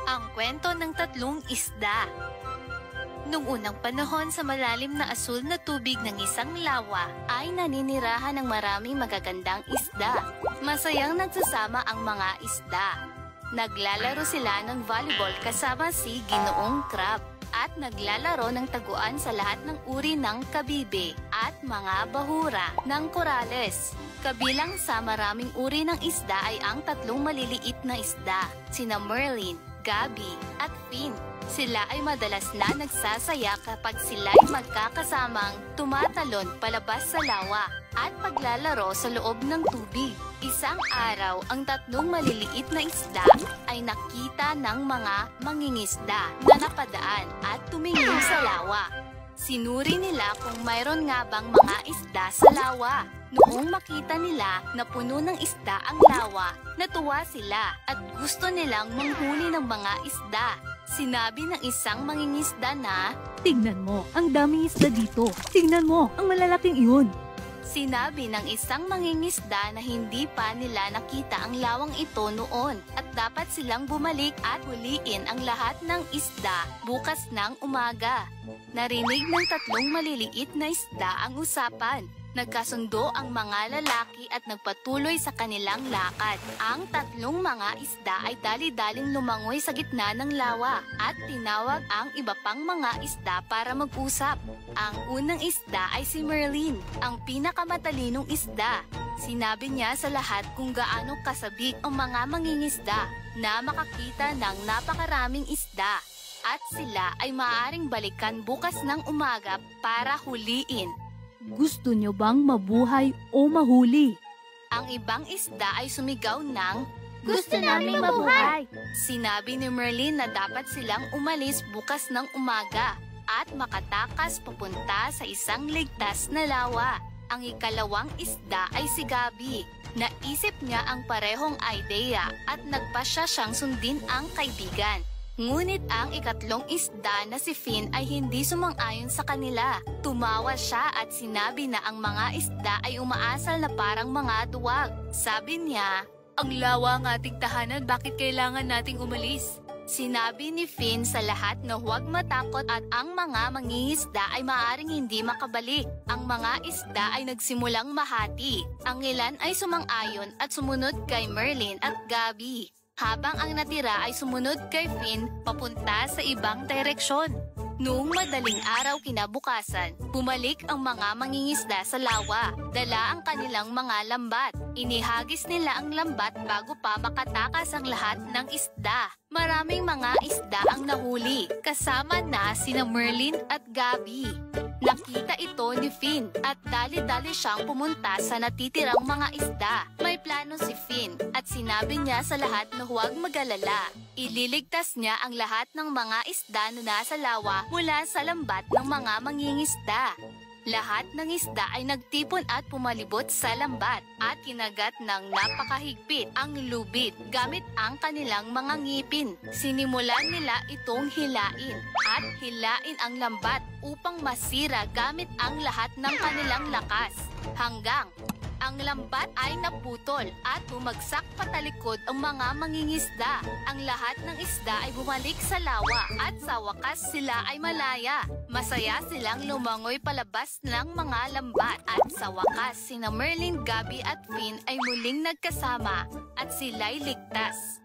Ang kwento ng tatlong isda. Nung unang panahon sa malalim na asul na tubig ng isang lawa ay naninirahan ng maraming magagandang isda. Masayang nagsasama ang mga isda. Naglalaro sila ng volleyball kasama si Ginoong Crab at naglalaro ng taguan sa lahat ng uri ng kabibe at mga bahura ng korales. Kabilang sa maraming uri ng isda ay ang tatlong maliliit na isda, sina Merlin, Gabi at Finn. Sila ay madalas na nagsasaya kapag sila ay magkakasamang tumatalon palabas sa lawa at paglalaro sa loob ng tubig. Isang araw, ang tatlong maliliit na isda ay nakita ng mga mangingisda na napadaan at tumingin sa lawa. Sinuri nila kung mayroon nga bang mga isda sa lawa. Noong makita nila na puno ng isda ang lawa, natuwa sila at gusto nilang manghuli ng mga isda. Sinabi ng isang mangingisda na, "Tignan mo, ang daming isda dito. Tignan mo, ang malalaking iyon." Sinabi ng isang mangingisda na hindi pa nila nakita ang lawang ito noon at dapat silang bumalik at huliin ang lahat ng isda bukas ng umaga. Narinig ng tatlong maliliit na isda ang usapan. Nagkasundo ang mga lalaki at nagpatuloy sa kanilang lakad. Ang tatlong mga isda ay dali-daling lumangoy sa gitna ng lawa at tinawag ang iba pang mga isda para mag-usap. Ang unang isda ay si Merlin, ang pinakamatalinong isda. Sinabi niya sa lahat kung gaano kasabik ang mga mangingisda na makakita ng napakaraming isda. At sila ay maaaring balikan bukas ng umaga para huliin. Gusto nyo bang mabuhay o mahuli? Ang ibang isda ay sumigaw ng, "Gusto naming mabuhay!" Sinabi ni Merlin na dapat silang umalis bukas ng umaga at makatakas papunta sa isang ligtas na lawa. Ang ikalawang isda ay si Gabi. Naisip niya ang parehong idea at nagpasya siyang sundin ang kaibigan. Ngunit ang ikatlong isda na si Finn ay hindi sumang-ayon sa kanila. Tumawa siya at sinabi na ang mga isda ay umaasal na parang mga duwag. Sabi niya, "Ang lawa ng ating tahanan, bakit kailangan nating umalis?" Sinabi ni Finn sa lahat na huwag matakot at ang mga mangingisda ay maaaring hindi makabalik. Ang mga isda ay nagsimulang mahati. Ang ilan ay sumang-ayon at sumunod kay Merlin at Gabi, habang ang natira ay sumunod kay Finn papunta sa ibang direksyon. Noong madaling araw kinabukasan, bumalik ang mga mangingisda sa lawa. Dala ang kanilang mga lambat. Inihagis nila ang lambat bago pa makatakas ang lahat ng isda. Maraming mga isda ang nahuli, kasama na sina Merlin at Gabi. Nakita ito ni Finn at dali-dali siyang pumunta sa natitirang mga isda. May plano si Finn at sinabi niya sa lahat na huwag mag-alala. Ililigtas niya ang lahat ng mga isda na nasa lawa mula sa lambat ng mga mangingisda. Lahat ng isda ay nagtipon at pumalibot sa lambat at kinagat ng napakahigpit ang lubid gamit ang kanilang mga ngipin. Sinimulan nila itong hilain at hilain ang lambat upang masira gamit ang lahat ng kanilang lakas. Hanggang ang lambat ay naputol at bumagsak patalikod ang mga mangingisda. Ang lahat ng isda ay bumalik sa lawa at sa wakas sila ay malaya. Masaya silang lumangoy palabas ng mga lambat at sa wakas sina Merlin, Gabi at Finn ay muling nagkasama at sila'y ligtas.